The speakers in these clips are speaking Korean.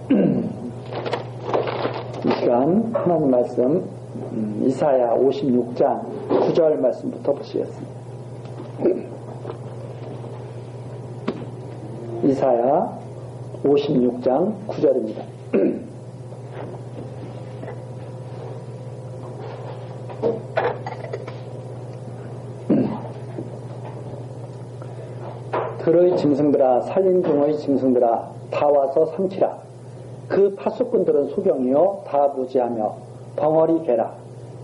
이 시간 하나님 말씀 이사야 56장 9절 말씀부터 보시겠습니다. 이사야 56장 9절입니다. 들의 짐승들아, 살림 중의 짐승들아, 다 와서 삼키라. 그 파수꾼들은 소경이요 다 무지하며 벙어리 개라.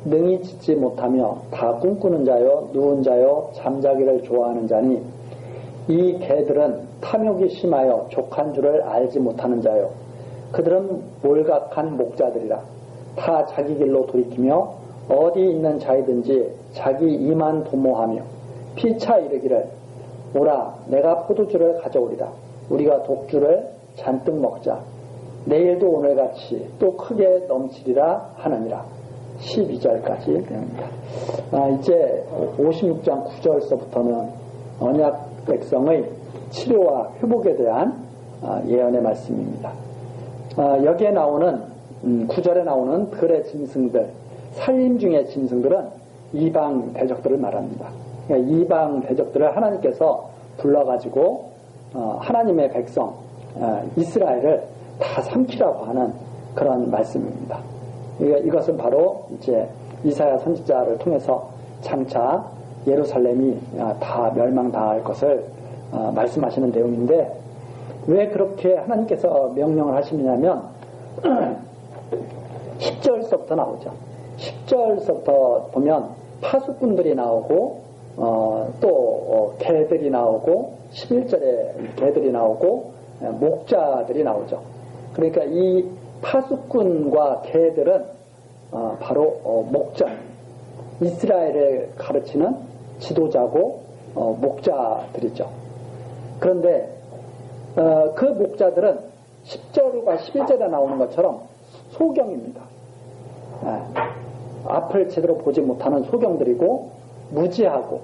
능히 짖지 못하며 다 꿈꾸는 자요 누운 자요 잠자기를 좋아하는 자니, 이 개들은 탐욕이 심하여 족한 줄을 알지 못하는 자요, 그들은 몰각한 목자들이라. 다 자기 길로 돌이키며 어디 있는 자이든지 자기 이만 도모하며 피차 이르기를, 오라 내가 포도주를 가져오리라. 우리가 독주를 잔뜩 먹자. 내일도 오늘같이 또 크게 넘치리라 하느니라. 12절까지 됩니다. 이제 56장 9절서부터는 언약 백성의 치료와 회복에 대한 예언의 말씀입니다. 여기에 나오는 9절에 나오는 들의 짐승들, 살림 중의 짐승들은 이방 대적들을 말합니다. 그러니까 이방 대적들을 하나님께서 불러가지고 하나님의 백성 이스라엘을 다 삼키라고 하는 그런 말씀입니다. 이것은 바로 이제 이사야 선지자를 통해서 장차 예루살렘이 다 멸망당할 것을 말씀하시는 내용인데, 왜 그렇게 하나님께서 명령을 하시느냐면 10절서부터 나오죠. 10절서부터 보면 파수꾼들이 나오고 또 개들이 나오고 11절에 개들이 나오고 목자들이 나오죠. 그러니까 이 파수꾼과 개들은 바로 목자, 이스라엘을 가르치는 지도자고 목자들이죠. 그런데 그 목자들은 10절과 11절에 나오는 것처럼 소경입니다. 앞을 제대로 보지 못하는 소경들이고 무지하고,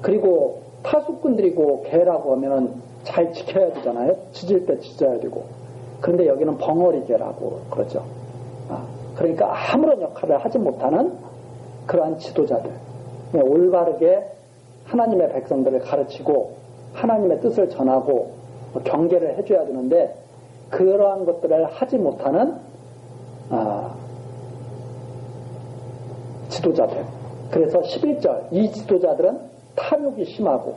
그리고 파수꾼들이고 개라고 하면은 잘 지켜야 되잖아요. 짖을 때 짖어야 되고. 그런데 여기는 벙어리 개라고 그러죠. 그러니까 아무런 역할을 하지 못하는 그러한 지도자들, 올바르게 하나님의 백성들을 가르치고 하나님의 뜻을 전하고 경계를 해줘야 되는데 그러한 것들을 하지 못하는 지도자들. 그래서 11절, 이 지도자들은 탐욕이 심하고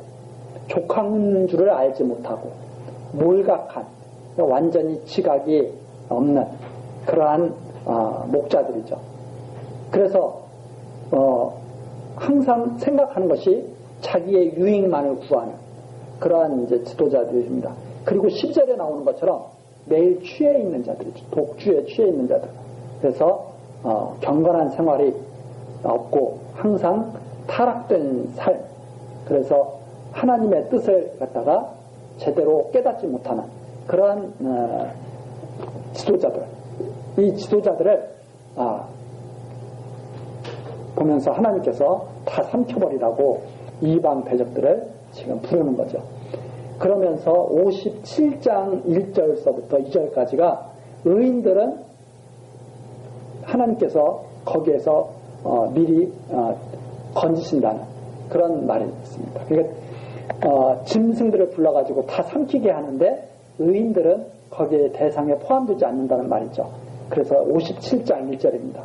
족한 줄을 알지 못하고 몰각한, 완전히 지각이 없는 그러한 목자들이죠. 그래서 항상 생각하는 것이 자기의 유익만을 구하는 그러한 이제 지도자들입니다. 그리고 10절에 나오는 것처럼 매일 취해 있는 자들이죠. 독주에 취해 있는 자들. 그래서 경건한 생활이 없고 항상 타락된 삶, 그래서 하나님의 뜻을 갖다가 제대로 깨닫지 못하는 그러한 지도자들, 이 지도자들을 보면서 하나님께서 다 삼켜버리라고 이방 대적들을 지금 부르는 거죠. 그러면서 57장 1절서부터 2절까지가 의인들은 하나님께서 거기에서 미리 건지신다는 그런 말이 있습니다. 그러니까 짐승들을 불러가지고 다 삼키게 하는데 의인들은 거기에 대상에 포함되지 않는다는 말이죠. 그래서 57장 1절입니다.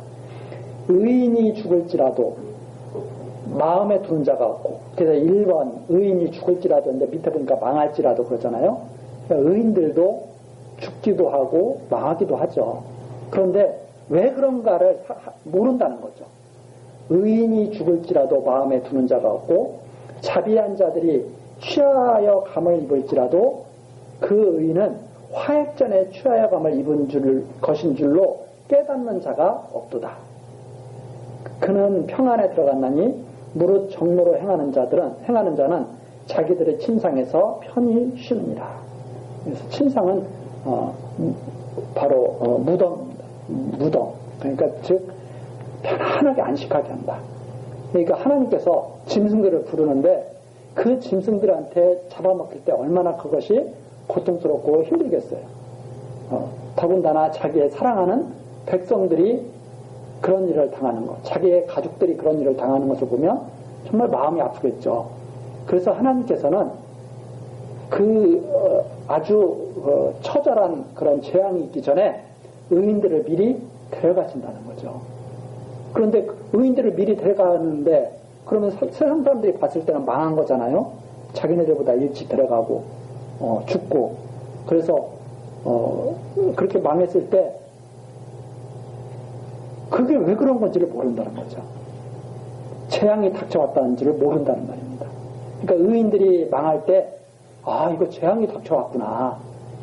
의인이 죽을지라도 마음에 두는 자가 없고, 그래서 1번 의인이 죽을지라도 인데 밑에 보니까 망할지라도 그러잖아요. 그러니까 의인들도 죽기도 하고 망하기도 하죠. 그런데 왜 그런가를 모른다는 거죠. 의인이 죽을지라도 마음에 두는 자가 없고, 자비한 자들이 취하여 감을 입을지라도 그 의인은 화액전에 취하여 감을 입은 것인 줄로 깨닫는 자가 없도다. 그는 평안에 들어갔나니 무릇 정로로 행하는 자는 자기들의 침상에서 편히 쉬느니라. 그래서 침상은 바로 무덤입니다. 무덤. 그러니까 즉 편안하게 안식하게 한다. 그러니까 하나님께서 짐승들을 부르는데 그 짐승들한테 잡아먹힐 때 얼마나 그것이 고통스럽고 힘들겠어요. 더군다나 자기의 사랑하는 백성들이 그런 일을 당하는 것, 자기의 가족들이 그런 일을 당하는 것을 보면 정말 마음이 아프겠죠. 그래서 하나님께서는 아주 처절한 그런 재앙이 있기 전에 의인들을 미리 데려가신다는 거죠. 그런데 의인들을 미리 데려가는데 그러면 세상 사람들이 봤을 때는 망한 거잖아요. 자기네들보다 일찍 데려가고 죽고 그래서 그렇게 망했을 때 그게 왜 그런 건지를 모른다는 거죠. 재앙이 닥쳐왔다는지를 모른다는 말입니다. 그러니까 의인들이 망할 때 이거 재앙이 닥쳐왔구나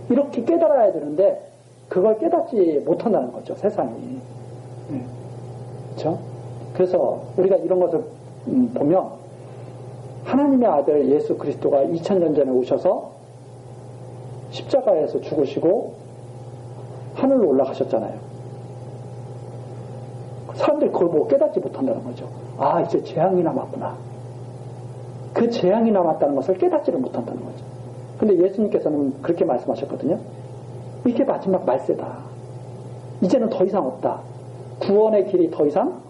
이렇게 깨달아야 되는데 그걸 깨닫지 못한다는 거죠. 세상이. 그렇죠? 그래서 우리가 이런 것을 보면 하나님의 아들 예수 그리스도가 2000년 전에 오셔서 십자가에서 죽으시고 하늘로 올라가셨잖아요. 사람들이 그걸 보고 깨닫지 못한다는 거죠. 이제 재앙이 남았구나. 그 재앙이 남았다는 것을 깨닫지를 못한다는 거죠. 근데 예수님께서는 그렇게 말씀하셨거든요. 이게 마지막 말세다. 이제는 더 이상 없다. 구원의 길이 더 이상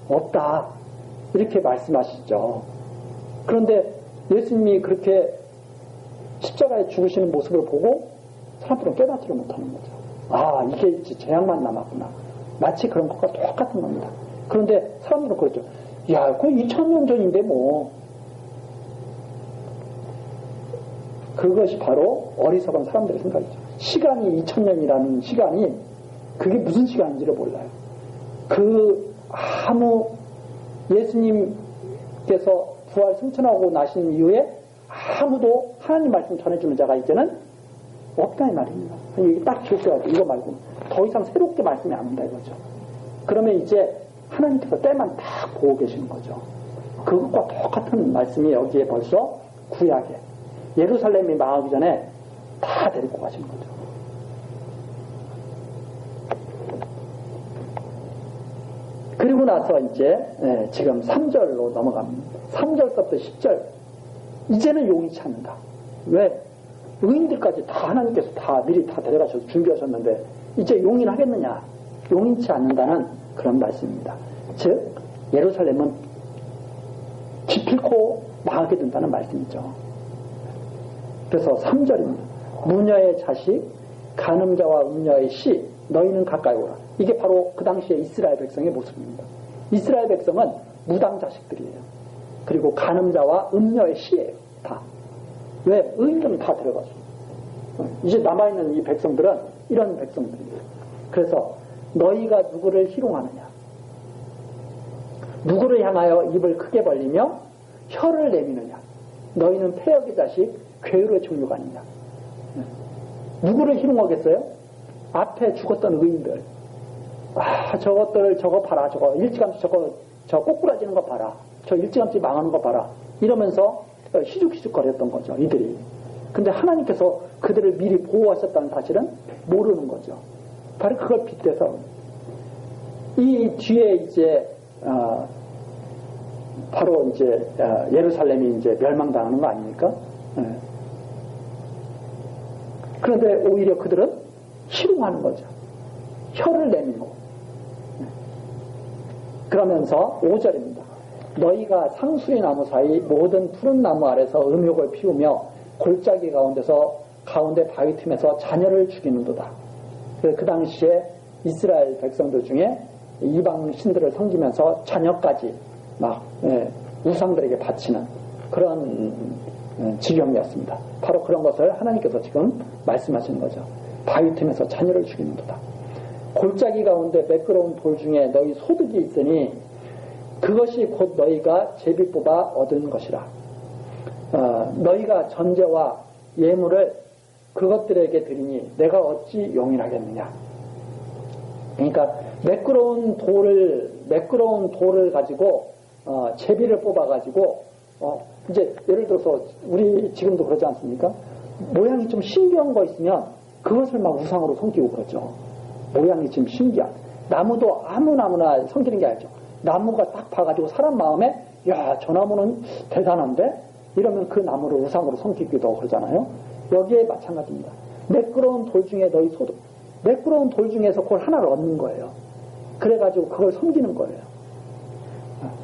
없다. 이렇게 말씀하시죠. 그런데 예수님이 그렇게 십자가에 죽으시는 모습을 보고 사람들은 깨닫지를 못하는 거죠. 이게 이제 재앙만 남았구나. 마치 그런 것과 똑같은 겁니다. 그런데 사람들은 그러죠. 그거 2000년 전인데 뭐. 그것이 바로 어리석은 사람들의 생각이죠. 시간이 2000년이라는 시간이 그게 무슨 시간인지를 몰라요. 예수님께서 부활 승천하고 나신 이후에 아무도 하나님 말씀 전해주는 자가 이제는 없다 이 말입니다. 이게 딱 기억해야죠. 이거 말고 더 이상 새롭게 말씀이 안 온다 이거죠. 그러면 이제 하나님께서 때만 딱 보고 계시는 거죠. 그것과 똑같은 말씀이 여기에 벌써 구약에 예루살렘이 망하기 전에 다 데리고 가시는 거죠. 그리고 나서 이제 지금 3절로 넘어갑니다. 3절부터 10절 이제는 용이치 않는다. 왜? 의인들까지 다 하나님께서 다 미리 다 데려가셔서 준비하셨는데 이제 용인하겠느냐? 용인치 않는다는 그런 말씀입니다. 즉 예루살렘은 기필코 망하게 된다는 말씀이죠. 그래서 3절입니다. 무녀의 자식, 간음자와 음녀의 씨, 너희는 가까이 오라. 이게 바로 그 당시에 이스라엘 백성의 모습입니다. 이스라엘 백성은 무당 자식들이에요. 그리고 간음자와 음녀의 씨예요. 다. 왜? 의인들은 다 데려가죠. 이제 남아있는 이 백성들은 이런 백성들이에요. 그래서 너희가 누구를 희롱하느냐? 누구를 향하여 입을 크게 벌리며 혀를 내미느냐? 너희는 폐역의 자식, 괴로의 종류가 아니냐? 누구를 희롱하겠어요? 앞에 죽었던 의인들. 저것들 저거 봐라. 저거 일찌감치 저 꼬꾸라지는 거 봐라. 저 일찌감치 망하는 거 봐라. 이러면서 희죽희죽 거렸던 거죠. 이들이. 근데 하나님께서 그들을 미리 보호하셨다는 사실은 모르는 거죠. 바로 그걸 빗대서 이 뒤에 이제 바로 이제 예루살렘이 이제 멸망당하는 거 아닙니까? 그런데 오히려 그들은 희롱하는 거죠. 혀를 내밀고. 그러면서 5절입니다. 너희가 상수의 나무 사이 모든 푸른 나무 아래서 음욕을 피우며 골짜기 가운데 바위 틈에서 자녀를 죽이는도다. 그 당시에 이스라엘 백성들 중에 이방 신들을 섬기면서 자녀까지 막 우상들에게 바치는 그런 지경이었습니다. 바로 그런 것을 하나님께서 지금 말씀하시는 거죠. 바위 틈에서 자녀를 죽이는도다. 골짜기 가운데 매끄러운 돌 중에 너희 소득이 있으니 그것이 곧 너희가 제비 뽑아 얻은 것이라. 너희가 전제와 예물을 그것들에게 드리니 내가 어찌 용인하겠느냐. 그러니까 매끄러운 돌을 가지고 제비를 뽑아 가지고 이제 예를 들어서 우리 지금도 그러지 않습니까? 모양이 좀 신기한 거 있으면 그것을 막 우상으로 섬기고 그러죠. 모양이 좀 신기한 나무도 아무나 섬기는 게 아니죠. 나무가 딱 봐가지고 사람 마음에 야, 저 나무는 대단한데 이러면 그 나무를 우상으로 섬기기도 하고 그러잖아요. 여기에 마찬가지입니다. 매끄러운 돌 중에 너희 소득. 매끄러운 돌 중에서 그걸 하나를 얻는 거예요. 그래가지고 그걸 섬기는 거예요.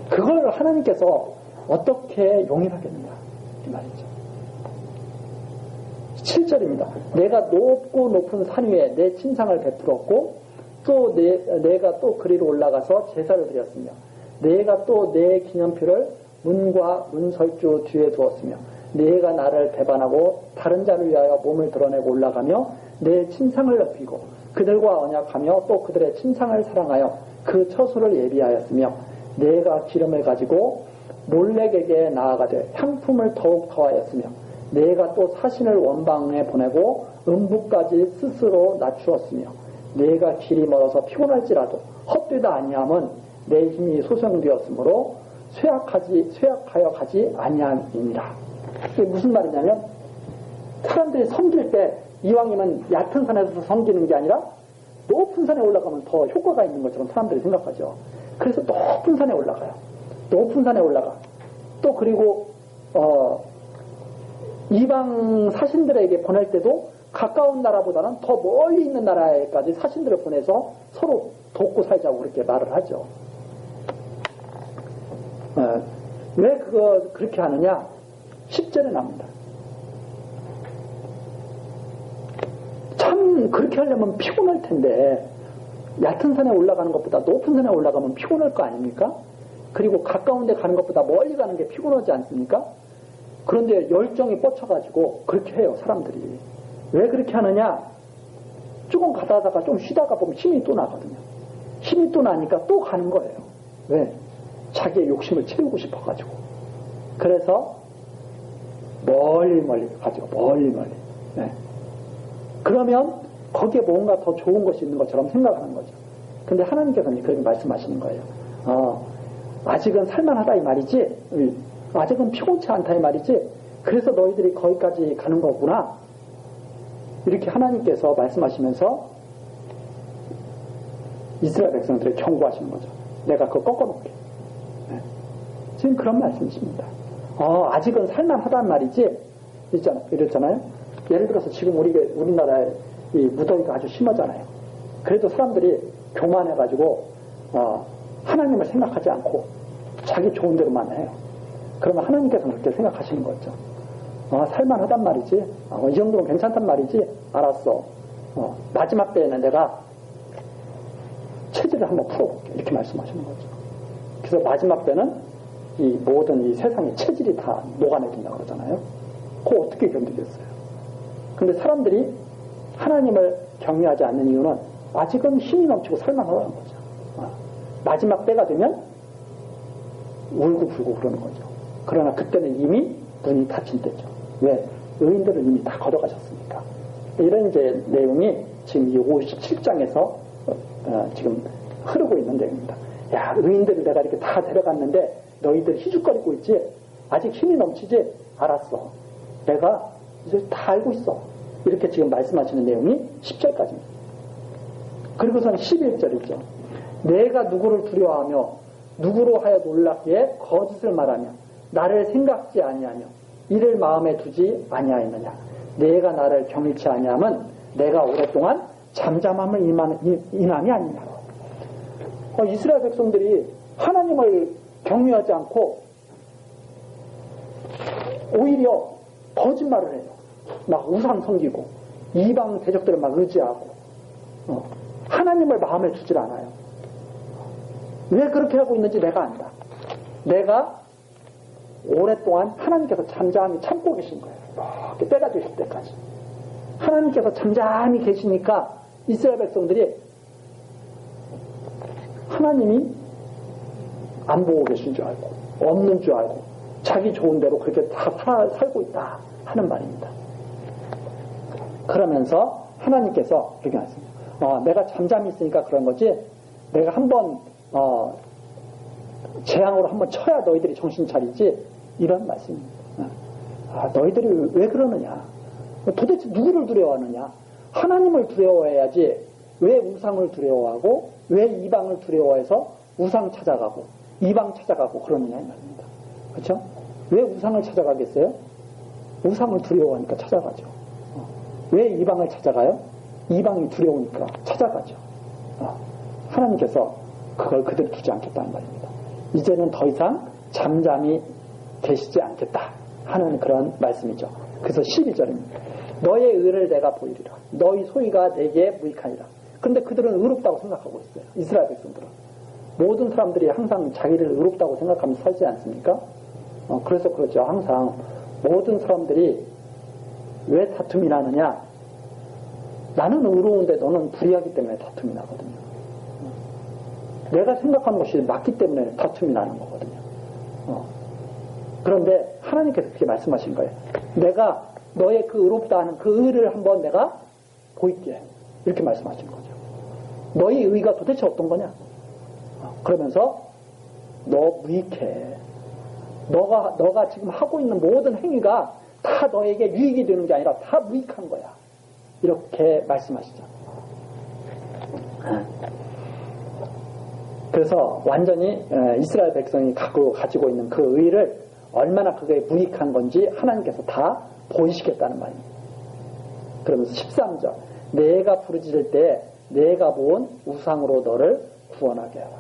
그걸 하나님께서 어떻게 용인하겠느냐 이 말이죠. 7절입니다. 내가 높고 높은 산 위에 내 친상을 베풀었고 또 내가 또 그리로 올라가서 제사를 드렸으며 내가 또 내 기념표를 문과 문설주 뒤에 두었으며 내가 나를 배반하고 다른 자를 위하여 몸을 드러내고 올라가며 내 친상을 높이고 그들과 언약하며 또 그들의 친상을 사랑하여 그 처소를 예비하였으며 내가 기름을 가지고 몰렉에게 나아가되 향품을 더욱 더하였으며 내가 또 사신을 원방에 보내고 음부까지 스스로 낮추었으며 내가 길이 멀어서 피곤할지라도 헛되다 아니함은 내 힘이 소생되었으므로 쇠약하여 가지 아니함이니라. 이게 무슨 말이냐면 사람들이 섬길 때 이왕이면 얕은 산에서 섬기는 게 아니라 높은 산에 올라가면 더 효과가 있는 것처럼 사람들이 생각하죠. 그래서 높은 산에 올라가요. 높은 산에 올라가. 또 그리고 이방 사신들에게 보낼 때도 가까운 나라보다는 더 멀리 있는 나라에까지 사신들을 보내서 서로 돕고 살자고 그렇게 말을 하죠. 왜 그렇게 하느냐? 10절에 나옵니다. 참 그렇게 하려면 피곤할 텐데 얕은 산에 올라가는 것보다 높은 산에 올라가면 피곤할 거 아닙니까? 그리고 가까운 데 가는 것보다 멀리 가는 게 피곤하지 않습니까? 그런데 열정이 뻗쳐가지고 그렇게 해요, 사람들이. 왜 그렇게 하느냐? 조금 가다가 좀 쉬다가 보면 힘이 또 나거든요. 힘이 또 나니까 또 가는 거예요. 왜? 자기의 욕심을 채우고 싶어가지고. 그래서 멀리 가지고 멀리. 네. 그러면 거기에 뭔가 더 좋은 것이 있는 것처럼 생각하는 거죠. 근데 하나님께서는 그렇게 말씀하시는 거예요. 아직은 살만하다 이 말이지, 아직은 피곤치 않다 이 말이지, 그래서 너희들이 거기까지 가는 거구나. 이렇게 하나님께서 말씀하시면서 이스라엘 백성들을 경고하시는 거죠. 내가 그거 꺾어놓게. 네. 지금 그런 말씀이십니다. 아직은 살만하단 말이지, 이랬잖아요. 예를 들어서 지금 우리나라에 이 무더위가 아주 심하잖아요. 그래도 사람들이 교만해가지고 하나님을 생각하지 않고 자기 좋은 대로만 해요. 그러면 하나님께서는 그렇게 생각하시는 거죠. 살만하단 말이지, 이 정도면 괜찮단 말이지, 알았어. 마지막 때에는 내가 체질을 한번 풀어볼게. 이렇게 말씀하시는 거죠. 그래서 마지막 때는 이 모든 이 세상의 체질이 다 녹아내린다고 그러잖아요. 그거 어떻게 견디겠어요? 근데 사람들이 하나님을 경외하지 않는 이유는 아직은 힘이 넘치고 살만하다는 거죠. 마지막 때가 되면 울고불고 그러는 거죠. 그러나 그때는 이미 문이 닫힌 때죠. 왜? 의인들은 이미 다 걷어가셨으니까. 이런 이제 내용이 지금 이 57장에서 지금 흐르고 있는 내용입니다. 야, 의인들을 내가 이렇게 다 데려갔는데 너희들 희죽거리고 있지? 아직 힘이 넘치지? 알았어. 내가 이제 다 알고 있어. 이렇게 지금 말씀하시는 내용이 10절까지입니다. 그리고선 11절이죠. 내가 누구를 두려워하며 누구로 하여 놀랍게 거짓을 말하며 나를 생각지 아니하며 이를 마음에 두지 아니하였느냐. 내가 나를 경일치 아니함은 내가 오랫동안 잠잠함을 인함이 아니냐. 이스라엘 백성들이 하나님을 경외하지 않고 오히려 거짓말을 해요. 막 우상 섬기고 이방 대적들을 막 의지하고 하나님을 마음에 두질 않아요. 왜 그렇게 하고 있는지 내가 안다. 내가 오랫동안 하나님께서 잠잠히 참고 계신 거예요. 이렇게 때가 되실 때까지. 하나님께서 잠잠히 계시니까 이스라엘 백성들이 하나님이 안 보고 계신 줄 알고 없는 줄 알고 자기 좋은 대로 그렇게 다 살고 있다 하는 말입니다. 그러면서 하나님께서 이렇게 말씀합니다. 내가 잠잠히 있으니까 그런 거지, 내가 한번 재앙으로 한번 쳐야 너희들이 정신 차리지, 이런 말씀입니다. 너희들이 왜 그러느냐, 도대체 누구를 두려워하느냐, 하나님을 두려워해야지 왜 우상을 두려워하고 왜 이방을 두려워해서 우상 찾아가고 이방 찾아가고 그러느냐 이 말입니다. 그렇죠? 왜 우상을 찾아가겠어요? 우상을 두려워하니까 찾아가죠. 왜 이방을 찾아가요? 이방이 두려우니까 찾아가죠. 하나님께서 그걸 그대로 두지 않겠다는 말입니다. 이제는 더 이상 잠잠히 계시지 않겠다 하는 그런 말씀이죠. 그래서 12절입니다. 너의 의를 내가 보이리라. 너희 소위가 내게 무익하니라. 그런데 그들은 의롭다고 생각하고 있어요. 이스라엘 백성들은. 모든 사람들이 항상 자기를 의롭다고 생각하면서 살지 않습니까? 그래서 그렇죠. 항상 모든 사람들이 왜 다툼이 나느냐? 나는 의로운데 너는 불의하기 때문에 다툼이 나거든요. 내가 생각하는 것이 맞기 때문에 다툼이 나는 거거든요. 그런데 하나님께서 그렇게 말씀하신 거예요. 내가 너의 그 의롭다 하는 그 의를 한번 내가 보일게. 이렇게 말씀하신 거죠. 너의 의가 도대체 어떤 거냐? 그러면서 너 무익해. 너가 지금 하고 있는 모든 행위가 다 너에게 유익이 되는 게 아니라 다 무익한 거야. 이렇게 말씀하시죠. 그래서 완전히 이스라엘 백성이 가지고 있는 그 의를 얼마나 그게 무익한 건지 하나님께서 다 보이시겠다는 말입니다. 그러면서 13절 내가 부르짖을 때 내가 본 우상으로 너를 구원하게 하라.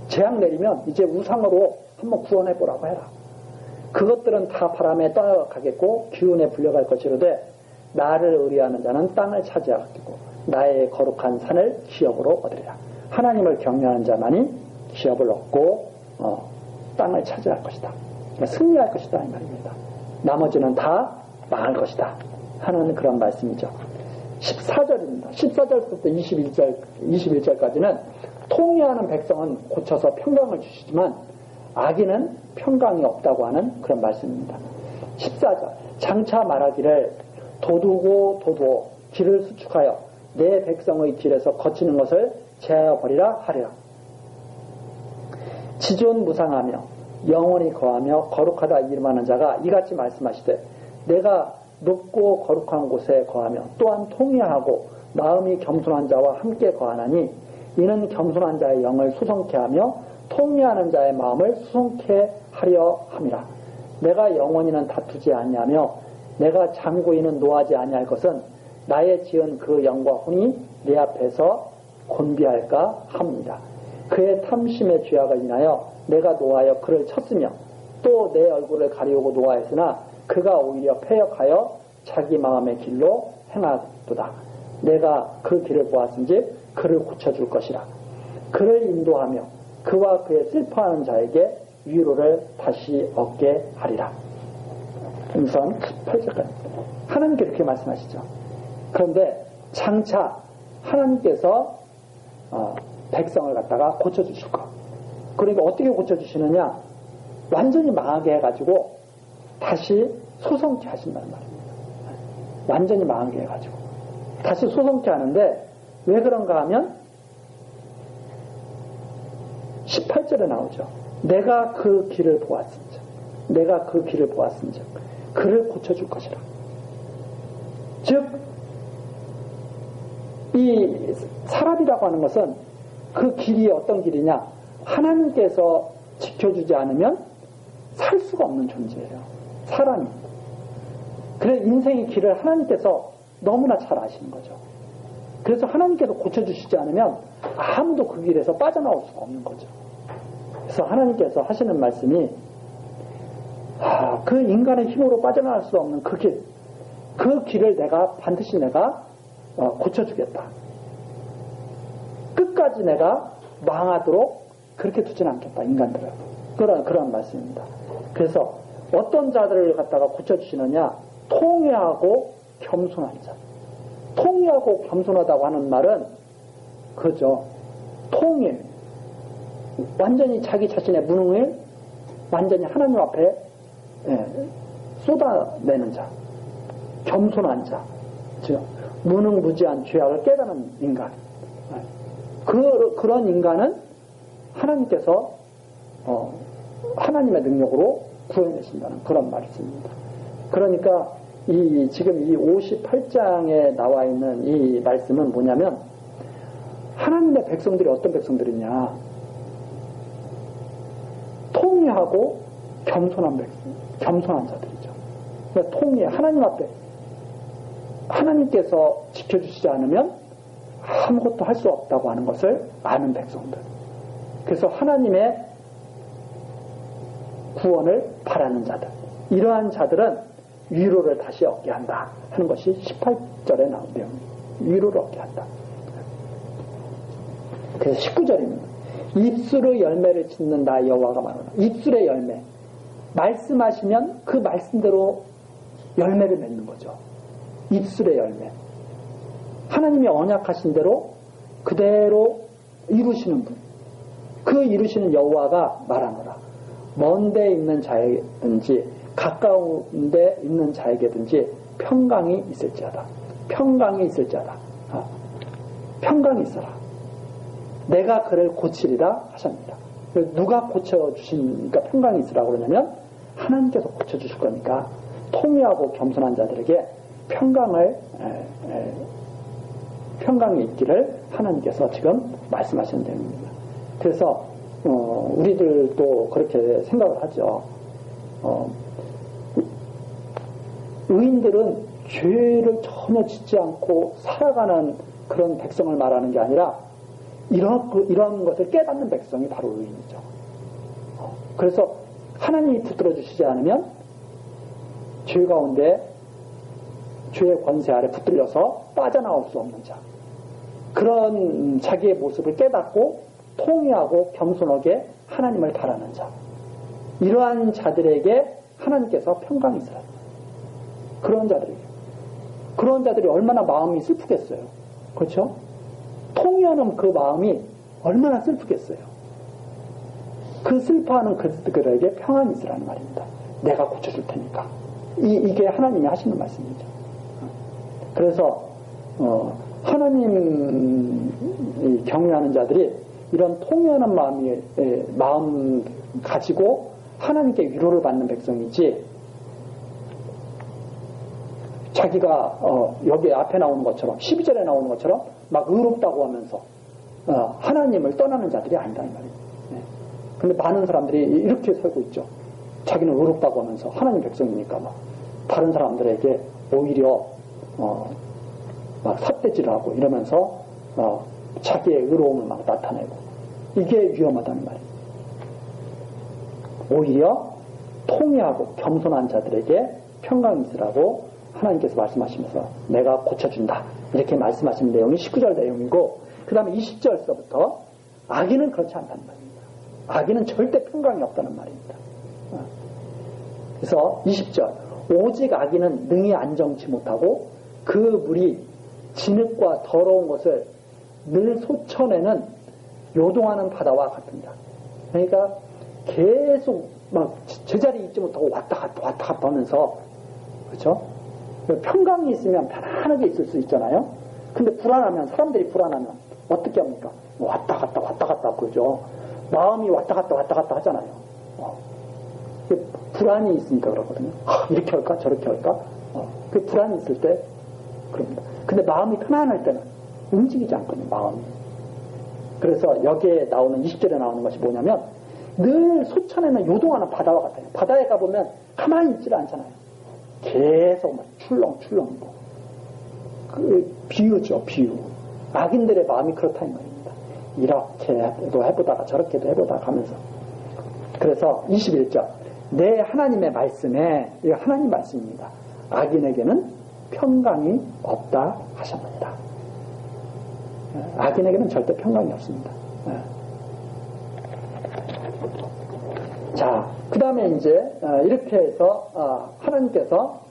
재앙 내리면 이제 우상으로 한번 구원해보라고 해라. 그것들은 다 바람에 떠나가겠고 기운에 불려갈 것이로되 나를 의뢰하는 자는 땅을 차지하겠고 나의 거룩한 산을 기업으로 얻으리라. 하나님을 경외하는 자만이 기업을 얻고 땅을 차지할 것이다. 그러니까 승리할 것이다 이 말입니다. 나머지는 다 망할 것이다 하는 그런 말씀이죠. 14절입니다. 14절부터 21절까지는 통회하는 백성은 고쳐서 평강을 주시지만 악인은 평강이 없다고 하는 그런 말씀입니다. 14절 장차 말하기를 도두고 길을 수축하여 내 백성의 길에서 거치는 것을 제하여 버리라 하리라. 지존무상하며 영원히 거하며 거룩하다 이름하는 자가 이같이 말씀하시되 내가 높고 거룩한 곳에 거하며 또한 통회하고 마음이 겸손한 자와 함께 거하나니 이는 겸손한 자의 영을 수송케 하며 통회하는 자의 마음을 수송케 하려 함이라. 내가 영원히는 다투지 아니하며 내가 장구이는 노하지 아니할 것은 나의 지은 그 영과 혼이 내 앞에서 곤비할까 합니다. 그의 탐심의 죄악을 인하여 내가 노하여 그를 쳤으며 또 내 얼굴을 가리우고 노하였으나 그가 오히려 패역하여 자기 마음의 길로 행하도다. 내가 그 길을 보았은즉 그를 고쳐줄 것이라. 그를 인도하며 그와 그의 슬퍼하는 자에게 위로를 다시 얻게 하리라. 우선 18절까지 하나님께 이렇게 말씀하시죠. 그런데 장차 하나님께서 백성을 갖다가 고쳐주실 것. 그러니까 어떻게 고쳐주시느냐? 완전히 망하게 해가지고 다시 소성케 하신다는 말입니다. 완전히 망하게 해가지고 다시 소성케 하는데 왜 그런가 하면 18절에 나오죠. 내가 그 길을 보았은즉 내가 그 길을 보았은즉 그를 고쳐줄 것이라. 즉 이 사람이라고 하는 것은 그 길이 어떤 길이냐? 하나님께서 지켜주지 않으면 살 수가 없는 존재예요. 사람이. 그래서 인생의 길을 하나님께서 너무나 잘 아시는 거죠. 그래서 하나님께서 고쳐주시지 않으면 아무도 그 길에서 빠져나올 수가 없는 거죠. 그래서 하나님께서 하시는 말씀이 그 인간의 힘으로 빠져나갈 수 없는 그 길, 그 길을 반드시 내가 고쳐주겠다. 끝까지 내가 망하도록 그렇게 두지는 않겠다, 인간들을. 그런 말씀입니다. 그래서 어떤 자들을 갖다가 고쳐주시느냐? 통회하고 겸손한 자. 통회하고 겸손하다고 하는 말은 그죠. 통일. 완전히 자기 자신의 무능을 완전히 하나님 앞에 쏟아내는 자. 겸손한 자. 즉 무능무지한 죄악을 깨닫는 인간. 그런 인간은 하나님께서 하나님의 능력으로 구해내신다는 그런 말씀입니다. 그러니까 지금 이 58장에 나와 있는 이 말씀은 뭐냐면 하나님의 백성들이 어떤 백성들이냐? 통회하고 겸손한 자들이죠. 그러니까 통회, 하나님 앞에 하나님께서 지켜주시지 않으면 아무것도 할 수 없다고 하는 것을 아는 백성들. 그래서 하나님의 구원을 바라는 자들. 이러한 자들은 위로를 다시 얻게 한다 하는 것이 18절에 나온 내용입니다. 위로를 얻게 한다. 그래서 19절입니다. 입술의 열매를 짓는 나 여호와가 말하노라. 입술의 열매. 말씀하시면 그 말씀대로 열매를 맺는 거죠. 입술의 열매. 하나님이 언약하신 대로 그대로 이루시는 분. 그 이루시는 여호와가 말하노라. 먼 데 있는 자에든지 가까운 데 있는 자에게든지 평강이 있을지어다. 평강이 있을지어다. 평강이 있어라. 내가 그를 고치리라 하셨습니다. 누가 고쳐주시니까 평강이 있으라고 그러냐면 하나님께서 고쳐주실 거니까 통회하고 겸손한 자들에게 평강이 있기를 하나님께서 지금 말씀하시는 내용입니다. 그래서 우리들도 그렇게 생각을 하죠. 의인들은 죄를 전혀 짓지 않고 살아가는 그런 백성을 말하는 게 아니라 이런 것을 깨닫는 백성이 바로 의인이죠. 그래서 하나님이 붙들어 주시지 않으면 죄 가운데 죄의 권세 아래 붙들려서 빠져나올 수 없는 자. 그런 자기의 모습을 깨닫고 통회하고 겸손하게 하나님을 바라는 자. 이러한 자들에게 하나님께서 평강이 있으라. 그런 자들이 얼마나 마음이 슬프겠어요. 그렇죠? 통회하는 그 마음이 얼마나 슬프겠어요. 그 슬퍼하는 그들에게 평안이 있으라는 말입니다. 내가 고쳐줄 테니까. 이게 하나님이 하시는 말씀이죠. 그래서 하나님 경외하는 자들이 이런 통회하는 마음 가지고 하나님께 위로를 받는 백성이지, 자기가 여기 앞에 나오는 것처럼 12절에 나오는 것처럼 막 의롭다고 하면서 하나님을 떠나는 자들이 아니다 이 말이에요. 근데 많은 사람들이 이렇게 살고 있죠. 자기는 의롭다고 하면서 하나님 백성이니까 막 다른 사람들에게 오히려 막 삿대질을 하고 이러면서 자기의 의로움을 막 나타내고, 이게 위험하다는 말이에요. 오히려 통회하고 겸손한 자들에게 평강이 있으라고 하나님께서 말씀하시면서 내가 고쳐준다 이렇게 말씀하시는 내용이 19절 내용이고, 그 다음에 20절서부터 악인은 그렇지 않다는 말입니다. 악인은 절대 평강이 없다는 말입니다. 그래서 20절 오직 악인은 능히 안정치 못하고 그 물이 진흙과 더러운 것을 늘 솟쳐내는 요동하는 바다와 같습니다. 그러니까 계속 막 제자리에 있지 못하고 왔다 갔다 하면서, 그렇죠? 평강이 있으면 편안하게 있을 수 있잖아요. 근데 사람들이 불안하면 어떻게 합니까? 왔다 갔다 그러죠. 마음이 왔다 갔다 하잖아요. 불안이 있으니까 그러거든요. 이렇게 할까 저렇게 할까. 그 불안이 있을 때 그럽니다. 근데 마음이 편안할 때는 움직이지 않거든요. 마음이. 그래서 여기에 나오는 20절에 나오는 것이 뭐냐면 늘 솟아내는 요동하는 바다와 같아요. 바다에 가보면 가만히 있질 않잖아요. 계속 막 출렁출렁이고. 그 비유죠, 비유. 악인들의 마음이 그렇다 이 말입니다. 이렇게도 해보다가 저렇게도 해보다가 하면서. 그래서 21절 내 하나님의 말씀에, 이거 하나님 말씀입니다. 악인에게는 평강이 없다 하셨습니다. 악인에게는 절대 평강이 없습니다. 자, 그 다음에 이제 이렇게 해서 하나님께서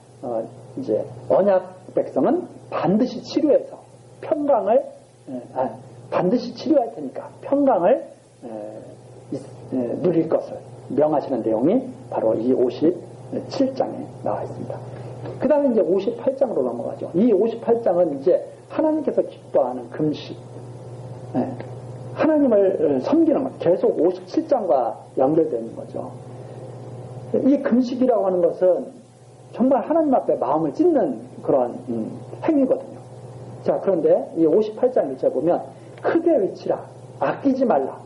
이제 언약 백성은 반드시 치료해서 평강을 반드시 치료할 테니까 평강을 누릴 것을 명하시는 내용이 바로 이 57장에 나와 있습니다. 그 다음에 이제 58장으로 넘어가죠. 이 58장은 이제 하나님께서 기뻐하는 금식, 하나님을 섬기는 것, 계속 57장과 연결되어 있는 거죠. 이 금식이라고 하는 것은 정말 하나님 앞에 마음을 찢는 그런 행위거든요. 자, 그런데 이 58장 1절 보면 크게 외치라, 아끼지 말라,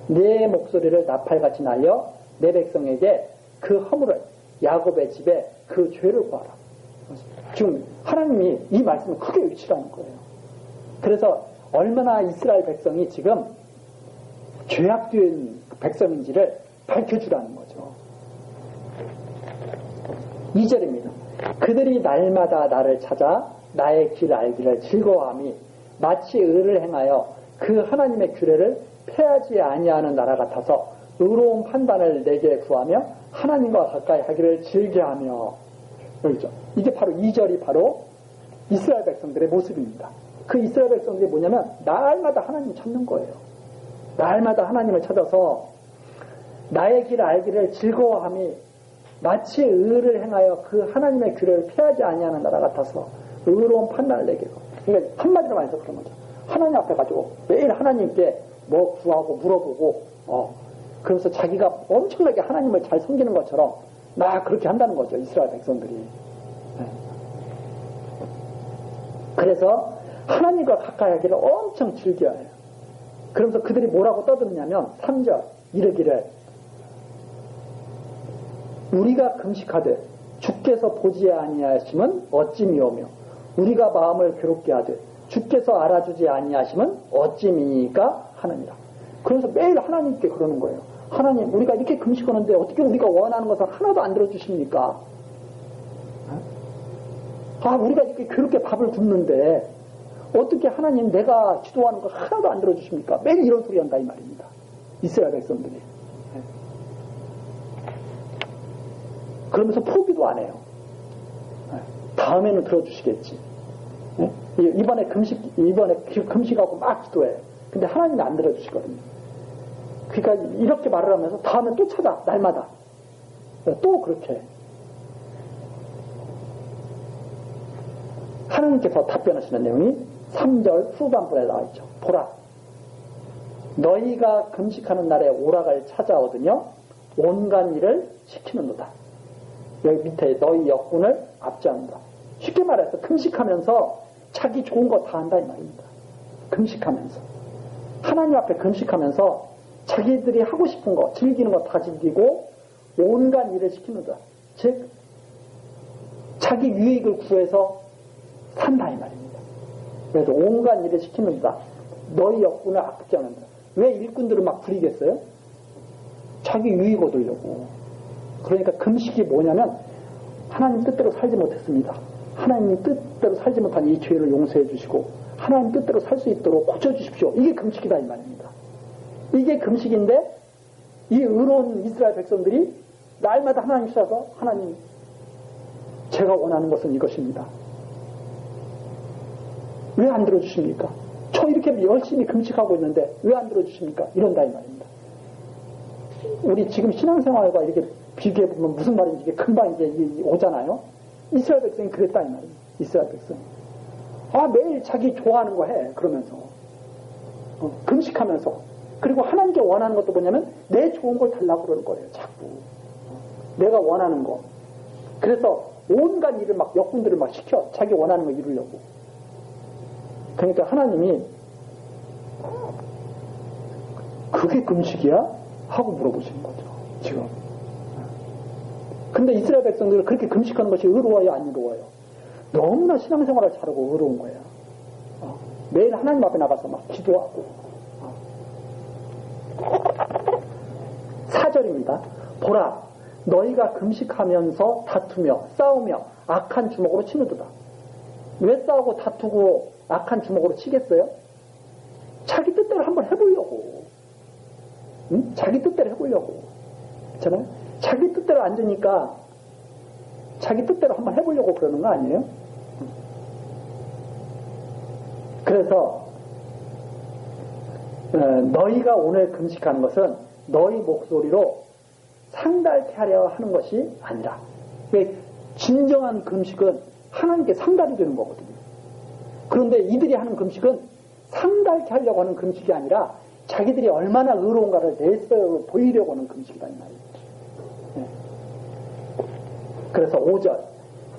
내 목소리를 나팔같이 날려 내 백성에게 그 허물을, 야곱의 집에 그 죄를 구하라. 지금 하나님이 이 말씀을 크게 외치라는 거예요. 그래서 얼마나 이스라엘 백성이 지금 죄악된 백성인지를 밝혀주라는 거죠. 2절입니다. 그들이 날마다 나를 찾아 나의 길 알기를 즐거워함이 마치 의를 행하여 그 하나님의 규례를 폐하지 아니하는 나라 같아서 의로운 판단을 내게 구하며 하나님과 가까이 하기를 즐겨하며. 여기죠. 이게 바로 2절이 바로 이스라엘 백성들의 모습입니다. 그 이스라엘 백성들이 뭐냐면 날마다 하나님을 찾는 거예요. 날마다 하나님을 찾아서 나의 길 알기를 즐거워함이 마치 의를 행하여 그 하나님의 규례를 피하지 아니하는 나라 같아서 의로운 판단을 내게. 그러니까 한마디로 말해서 그런 거죠. 하나님 앞에 가지고 매일 하나님께 뭐 구하고 물어보고 그러면서 자기가 엄청나게 하나님을 잘 섬기는 것처럼 나 그렇게 한다는 거죠. 이스라엘 백성들이. 네. 그래서 하나님과 가까이 하기를 엄청 즐겨해요. 그러면서 그들이 뭐라고 떠드느냐면 3절 이르기를 우리가 금식하되 주께서 보지 아니하심은 어찌미오며 우리가 마음을 괴롭게 하되 주께서 알아주지 아니하심은 어찌미니까 하느니라. 그래서 매일 하나님께 그러는 거예요. 하나님, 우리가 이렇게 금식하는데 어떻게 우리가 원하는 것을 하나도 안 들어주십니까? 우리가 이렇게 괴롭게 밥을 굶는데 어떻게 하나님 내가 기도하는 거 하나도 안 들어주십니까? 매일 이런 소리 한다 이 말입니다. 이스라엘 백성들이. 그러면서 포기도 안 해요. 다음에는 들어주시겠지. 이번에 금식하고 막 기도해요. 근데 하나님이 안 들어주시거든요. 그러니까 이렇게 말을 하면서 다음에 또 찾아, 날마다. 또 그렇게. 하나님께서 답변하시는 내용이 3절 후반부에 나와 있죠. 보라, 너희가 금식하는 날에 오락을 찾아오더며 온갖 일을 시키는도다. 여기 밑에 너희 역군을 압제한다. 쉽게 말해서 금식하면서 자기 좋은 거 다 한다 이 말입니다. 금식하면서 하나님 앞에 금식하면서 자기들이 하고 싶은 거 즐기는 거 다 즐기고 온갖 일을 시키는다. 즉 자기 유익을 구해서 산다 이 말입니다. 그래서 온갖 일을 시키는다. 너희 역군을 압제하는다. 왜 일꾼들을 막 부리겠어요? 자기 유익 얻으려고. 그러니까 금식이 뭐냐면 하나님 뜻대로 살지 못했습니다. 하나님 뜻대로 살지 못한 이 죄를 용서해 주시고 하나님 뜻대로 살 수 있도록 고쳐주십시오. 이게 금식이다 이 말입니다. 이게 금식인데 이 의로운 이스라엘 백성들이 날마다 하나님 찾아서 하나님 제가 원하는 것은 이것입니다. 왜 안 들어주십니까? 저 이렇게 열심히 금식하고 있는데 왜 안 들어주십니까? 이런다 이 말입니다. 우리 지금 신앙생활과 이렇게 비교해보면 무슨 말인지 이게 금방 이제 오잖아요. 이스라엘 백성이 그랬다 이 말입니다. 이스라엘 백성. 매일 자기 좋아하는 거 해. 그러면서 금식하면서. 그리고 하나님께 원하는 것도 뭐냐면 내 좋은 걸 달라고 그러는 거예요. 자꾸. 내가 원하는 거. 그래서 온갖 일을 막 역군들을 막 시켜. 자기 원하는 거 이루려고. 그러니까 하나님이 그게 금식이야? 하고 물어보시는 거죠. 지금. 근데 이스라엘 백성들은 그렇게 금식하는 것이 의로워요? 안 의로워요? 너무나 신앙생활을 잘하고 의로운 거예요. 매일 하나님 앞에 나가서 막 기도하고. 4절입니다. 보라, 너희가 금식하면서 다투며 싸우며 악한 주먹으로 치는도다. 왜 싸우고 다투고 악한 주먹으로 치겠어요? 자기 뜻대로 한번 해보려고. 응? 자기 뜻대로 해보려고. 그렇잖아요? 자기 뜻대로 앉으니까 자기 뜻대로 한번 해보려고 그러는 거 아니에요? 그래서 너희가 오늘 금식하는 것은 너희 목소리로 상달케 하려 하는 것이 아니라 진정한 금식은 하나님께 상달이 되는 거거든요. 그런데 이들이 하는 금식은 상달케 하려고 하는 금식이 아니라 자기들이 얼마나 의로운가를 내세워 보이려고 하는 금식이다 이 말이에요. 그래서 5절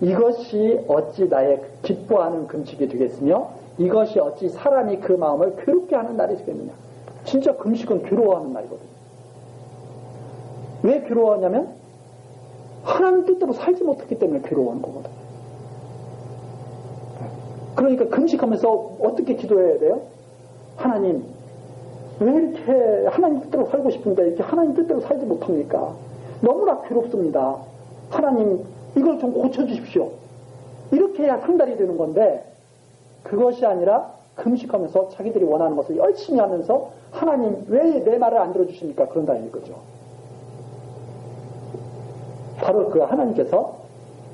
이것이 어찌 나의 기뻐하는 금식이 되겠으며 이것이 어찌 사람이 그 마음을 괴롭게 하는 날이 되겠느냐. 진짜 금식은 괴로워하는 날이거든요. 왜 괴로워하냐면 하나님 뜻대로 살지 못했기 때문에 괴로워하는 거거든요. 그러니까 금식하면서 어떻게 기도해야 돼요? 하나님, 왜 이렇게 하나님 뜻대로 살고 싶은데 이렇게 하나님 뜻대로 살지 못합니까? 너무나 괴롭습니다. 하나님, 이걸 좀 고쳐주십시오. 이렇게 해야 상달이 되는 건데, 그것이 아니라 금식하면서 자기들이 원하는 것을 열심히 하면서 하나님, 왜 내 말을 안 들어주십니까? 그런다는 이거죠. 바로 그 하나님께서,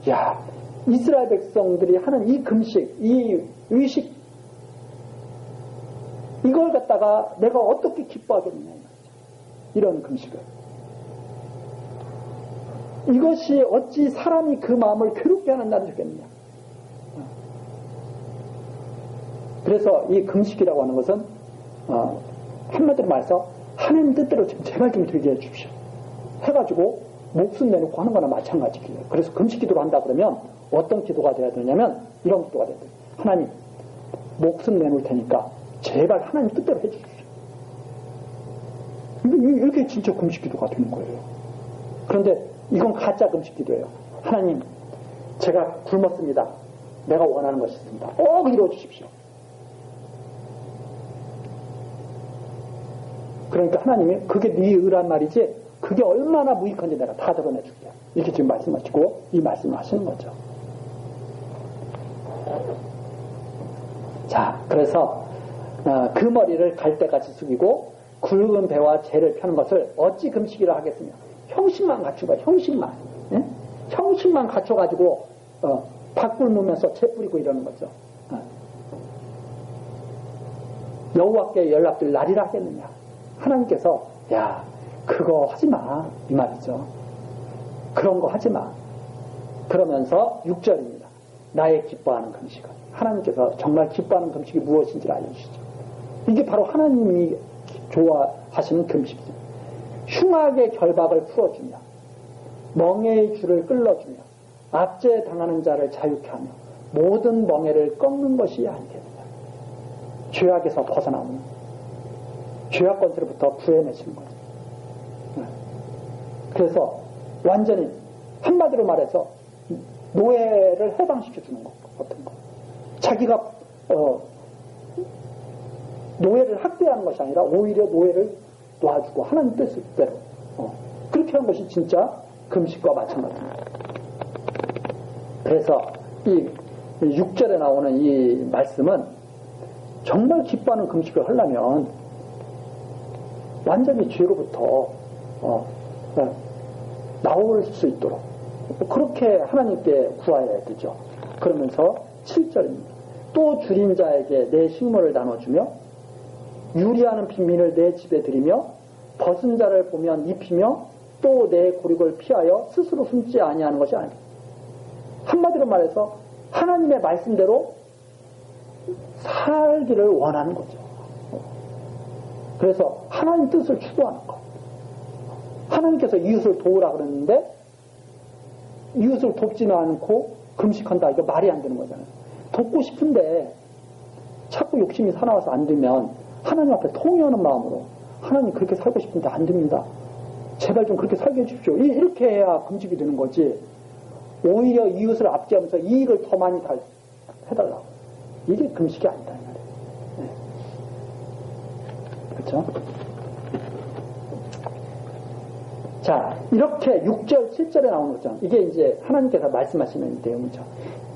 야, 이스라엘 백성들이 하는 이 금식, 이 의식, 이걸 갖다가 내가 어떻게 기뻐하겠느냐. 이런 금식을. 이것이 어찌 사람이 그 마음을 괴롭게 하는 날이 되겠느냐. 그래서 이 금식이라고 하는 것은 한마디로 말해서 하나님 뜻대로 제발 좀 되게 해주십시오. 해가지고 목숨 내놓고 하는 거나 마찬가지예요. 그래서 금식 기도를 한다 그러면 어떤 기도가 돼야 되냐면 이런 기도가 돼야 돼요. 하나님, 목숨 내놓을 테니까 제발 하나님 뜻대로 해주십시오. 이게 진짜 금식 기도가 되는 거예요. 그런데 이건 가짜 금식 기도예요. 하나님, 제가 굶었습니다. 내가 원하는 것이 있습니다. 꼭 이루어 주십시오. 그러니까 하나님이 그게 네 의란 말이지 그게 얼마나 무익한지 내가 다 드러내 줄게. 이렇게 지금 말씀하시고 이 말씀을 하시는 거죠. 자, 그래서 그 머리를 갈대같이 숙이고 굵은 배와 재를 펴는 것을 어찌 금식이라 하겠으며 형식만 갖추고 형식만 예? 형식만 갖춰가지고 밥 굶으면서 재 뿌리고 이러는 거죠. 여호와께 연락될 날이라 하겠느냐. 하나님께서 야 그거 하지마 이 말이죠. 그런 거 하지마. 그러면서 6절입니다. 나의 기뻐하는 금식은 하나님께서 정말 기뻐하는 금식이 무엇인지를 알려주시죠. 이게 바로 하나님이 좋아하시는 금식이죠. 흉악의 결박을 풀어주며 멍에의 줄을 끌어주며 압제 당하는 자를 자유케 하며 모든 멍에를 꺾는 것이 아니겠느냐. 죄악에서 벗어나오는 죄악권들로부터 구해내시는 거죠. 그래서 완전히 한마디로 말해서 노예를 해방시켜주는 것 같은 거. 자기가 노예를 학대하는 것이 아니라 오히려 노예를 놔주고 하나님 뜻대로 그렇게 하는 것이 진짜 금식과 마찬가지입니다. 그래서 이 6절에 나오는 이 말씀은 정말 기뻐하는 금식을 하려면 완전히 죄로부터 나올 수 있도록 그렇게 하나님께 구하여야 되죠. 그러면서 7절입니다. 또 줄인 자에게 내 식물을 나눠주며 유리하는 빈민을 내 집에 들이며 벗은 자를 보면 입히며 또 내 고립을 피하여 스스로 숨지 아니하는 것이 아니라 한마디로 말해서 하나님의 말씀대로 살기를 원하는 거죠. 그래서 하나님 뜻을 추구하는 것. 하나님께서 이웃을 도우라 그랬는데 이웃을 돕지는 않고 금식한다. 이거 말이 안 되는 거잖아요. 돕고 싶은데 자꾸 욕심이 사나워서 안 되면 하나님 앞에 통회하는 마음으로 하나님 그렇게 살고 싶은데 안 됩니다. 제발 좀 그렇게 살게 해주십시오. 이렇게 해야 금식이 되는 거지. 오히려 이웃을 압제하면서 이익을 더 많이 해달라고. 이게 금식이 아니다. 네. 그렇죠? 자, 이렇게 6절, 7절에 나오는 거죠. 이게 이제 하나님께서 말씀하시는 내용이죠.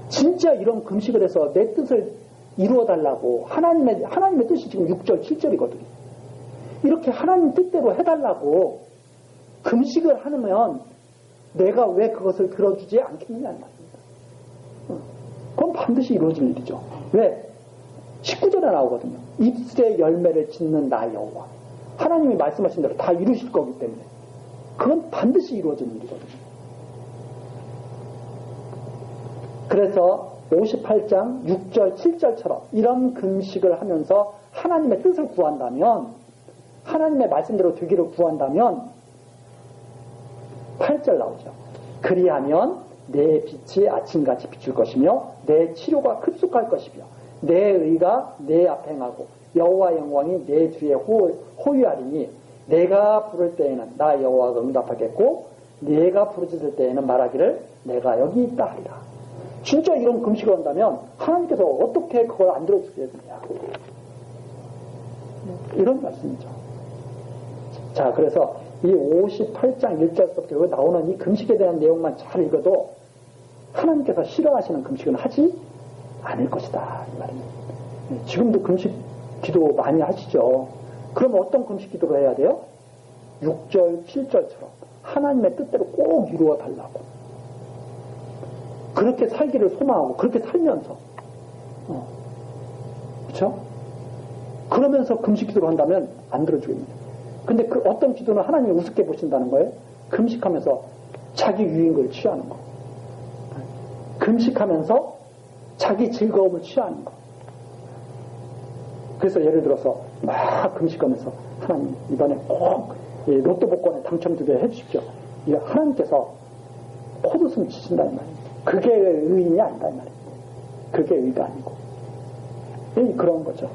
진짜 이런 금식을 해서 내 뜻을 이루어달라고 하나님의 뜻이 지금 6절, 7절이거든요. 이렇게 하나님 뜻대로 해달라고 금식을 하면 내가 왜 그것을 들어주지 않겠느냐는 말입니다. 그건 반드시 이루어질 일이죠. 왜? 19절에 나오거든요. 입술의 열매를 짓는 나 여호와. 하나님이 말씀하신 대로 다 이루실 거기 때문에 그건 반드시 이루어지는 일이거든요. 그래서 58장 6절 7절처럼 이런 금식을 하면서 하나님의 뜻을 구한다면 하나님의 말씀대로 되기를 구한다면 8절 나오죠. 그리하면 내 빛이 아침같이 비출 것이며 내 치료가 급속할 것이며 내 의가 내 앞에 행하고 여호와 영광이 내 뒤에 호유하리니 내가 부를 때에는 나 여호와가 응답하겠고 네가 부르짖을 때에는 말하기를 내가 여기 있다 하리라. 진짜 이런 금식을 한다면 하나님께서 어떻게 그걸 안 들어주겠느냐. 이런 말씀이죠. 자, 그래서 이 58장 1절부터 나오는 이 금식에 대한 내용만 잘 읽어도 하나님께서 싫어하시는 금식은 하지 않을 것이다. 이 말입니다. 지금도 금식 기도 많이 하시죠. 그럼 어떤 금식 기도를 해야 돼요? 6절, 7절처럼 하나님의 뜻대로 꼭 이루어 달라고. 그렇게 살기를 소망하고 그렇게 살면서 그렇죠? 그러면서 금식 기도를 한다면 안 들어주겠네요. 근데 그 어떤 기도는 하나님이 우습게 보신다는 거예요? 금식하면서 자기 유익을 취하는 거. 금식하면서 자기 즐거움을 취하는 거. 그래서 예를 들어서 막 금식하면서 하나님 이번에 꼭 로또 복권에 당첨되게 해주십시오. 하나님께서 코웃음 치신다는 말이에요. 그게 의인이 아니다 이 말이에요. 그게 의가 아니고 그런 거죠.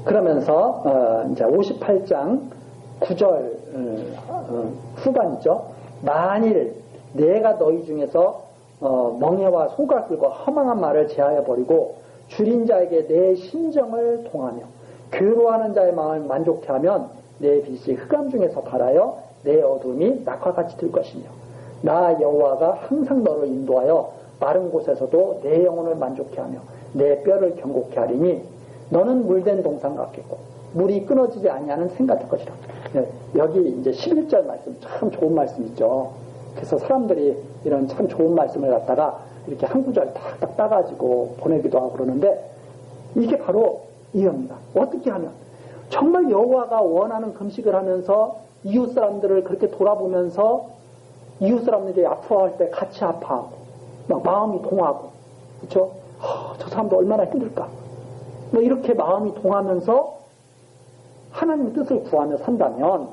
그러면서 이제 58장 9절 후반이죠. 만일 내가 너희 중에서 멍에와 소각을과 허망한 말을 제하여 버리고 줄인 자에게 내 심정을 통하며 괴로워하는 자의 마음을 만족케 하면 내 빛이 흑암 중에서 발하여 내 어둠이 낙과 같이 들 것이며 나 여호와가 항상 너를 인도하여 마른 곳에서도 내 영혼을 만족케 하며 내 뼈를 경고케 하리니 너는 물된 동상 같겠고 물이 끊어지지 아니하는 샘 같을 것이라. 네, 여기 이제 11절 말씀 참 좋은 말씀이죠. 그래서 사람들이 이런 참 좋은 말씀을 갖다가 이렇게 한 구절 딱 따가지고 보내기도 하고 그러는데 이게 바로 이겁니다. 어떻게 하면 정말 여호와가 원하는 금식을 하면서 이웃 사람들을 그렇게 돌아보면서 이웃 사람들이 아파할 때 같이 아파하고 막 마음이 동하고 그렇죠? 저 사람도 얼마나 힘들까? 뭐 이렇게 마음이 동하면서 하나님의 뜻을 구하며 산다면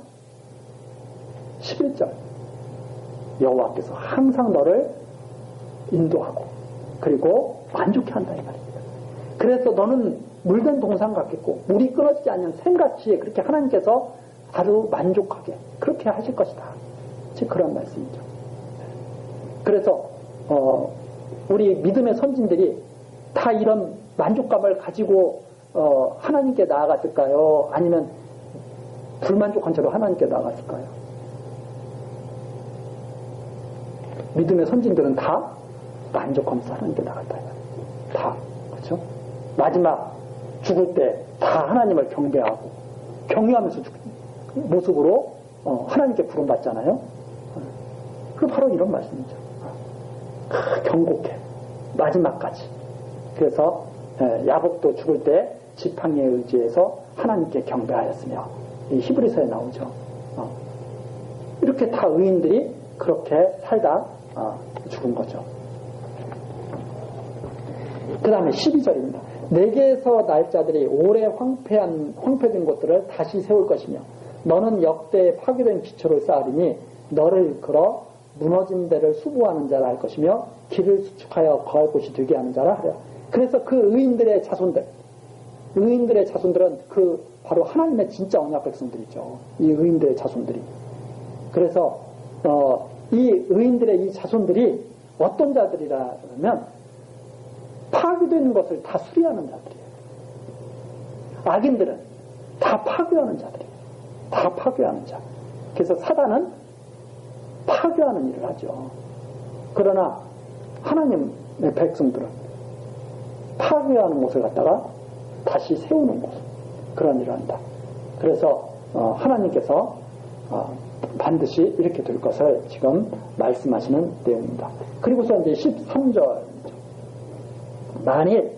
11절 여호와께서 항상 너를 인도하고 그리고 만족해 한다 이 말입니다. 그래서 너는 물된 동상 같겠고 물이 끊어지지 않는 샘같이 그렇게 하나님께서 아주 만족하게 그렇게 하실 것이다. 즉 그런 말씀이죠. 그래서 우리 믿음의 선진들이 다 이런 만족감을 가지고 하나님께 나아갔을까요? 아니면 불만족한 채로 하나님께 나아갔을까요? 믿음의 선진들은 다 만족하면서 하나님께 나갔다. 다. 그렇죠? 마지막 죽을 때 다 하나님을 경배하고 경외하면서 죽는 모습으로 하나님께 부름받잖아요. 그 바로 이런 말씀이죠. 경고해. 마지막까지. 그래서 야곱도 죽을 때 지팡이에 의지해서 하나님께 경배하였으며 이 히브리서에 나오죠. 이렇게 다 의인들이 그렇게 살다 죽은 거죠. 그 다음에 12절입니다. 내게서 날 자들이 오래 황폐된 곳들을 다시 세울 것이며 너는 역대에 파괴된 기초를 쌓으리니 너를 이끌어 무너진 데를 수보하는 자라 할 것이며 길을 수축하여 거할 곳이 되게 하는 자라 하려. 그래서 그 의인들의 자손들은 그 바로 하나님의 진짜 언약 백성들이죠. 이 의인들의 자손들이. 그래서 이 의인들의 이 자손들이 어떤 자들이라 그러면 파괴되는 것을 다 수리하는 자들이에요. 악인들은 다 파괴하는 자들이에요. 다 파괴하는 자. 그래서 사단은 파괴하는 일을 하죠. 그러나 하나님의 백성들은 파괴하는 곳을 갖다가 다시 세우는 곳, 그런 일을 한다. 그래서 하나님께서 반드시 이렇게 될 것을 지금 말씀하시는 내용입니다. 그리고서 이제 13절 만일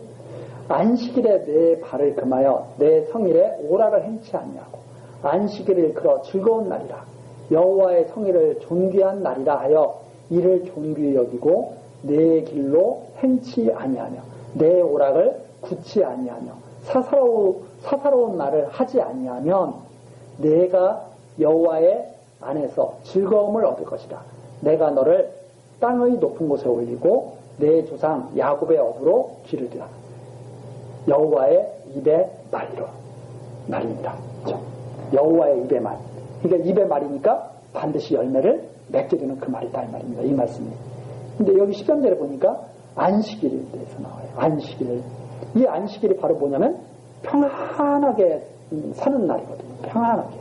안식일에 내 발을 금하여 내 성일에 오락을 행치 아니하고 안식일을 일컬어 즐거운 날이라 여호와의 성일을 존귀한 날이라 하여 이를 존귀히 여기고 내 길로 행치 아니하며 내 오락을 굳지 아니하며 사사로운 날을 하지 아니하면 내가 여호와의 안에서 즐거움을 얻을 것이다. 내가 너를 땅의 높은 곳에 올리고 내 조상 야곱의 업으로 기르리라. 여호와의 입의 말입니다. 그렇죠? 여호와의 입의 말. 그러니까 입의 말이니까 반드시 열매를 맺게 되는 그 말이다 이 말입니다. 이 말씀이. 근데 여기 13절에 보니까 안식일에 대해서 나와요. 안식일. 이 안식일이 바로 뭐냐면 평안하게 사는 날이거든요. 평안하게.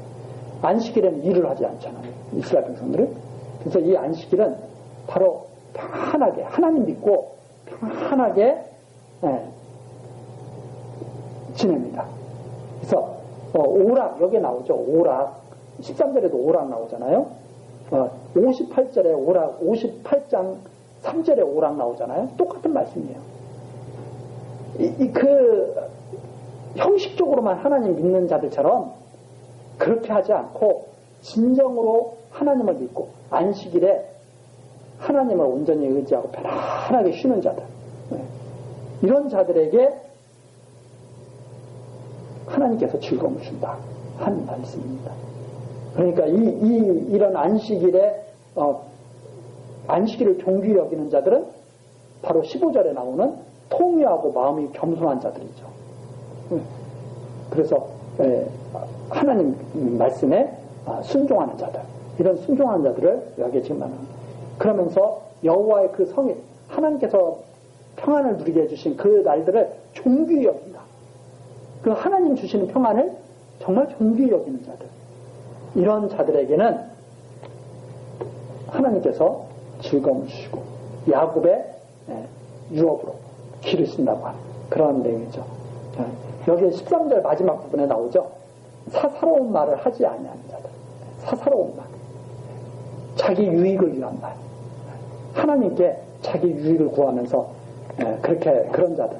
안식일에는 일을 하지 않잖아요. 이스라엘 백성들은. 그래서 이 안식일은 바로 평안하게 하나님 믿고 평안하게 지냅니다. 그래서 오락 여기에 나오죠. 오락 13절에도 오락 나오잖아요. 58절에 오락 58장 3절에 오락 나오잖아요. 똑같은 말씀이에요. 그 형식적으로만 하나님 믿는 자들처럼 그렇게 하지 않고 진정으로 하나님을 믿고 안식일에 하나님을 온전히 의지하고 편안하게 쉬는 자들, 이런 자들에게 하나님께서 즐거움을 준다 하는 말씀입니다. 그러니까 이런 안식일에 안식일을 존귀히 여기는 자들은 바로 15절에 나오는 통유하고 마음이 겸손한 자들이죠. 그래서 하나님 말씀에 순종하는 자들, 이런 순종하는 자들을 여기에 지금 말합니다. 그러면서 여호와의 그 성일, 하나님께서 평안을 누리게 해주신 그 날들을 존귀히 여긴다. 그 하나님 주시는 평안을 정말 존귀히 여기는 자들, 이런 자들에게는 하나님께서 즐거움을 주시고 야곱의 유업으로 기르신다고 하는 그런 내용이죠. 여기 13절 마지막 부분에 나오죠. 사사로운 말을 하지 아니하는 자들, 사사로운 말, 자기 유익을 위한 말, 하나님께 자기 유익을 구하면서 그렇게 그런 자들,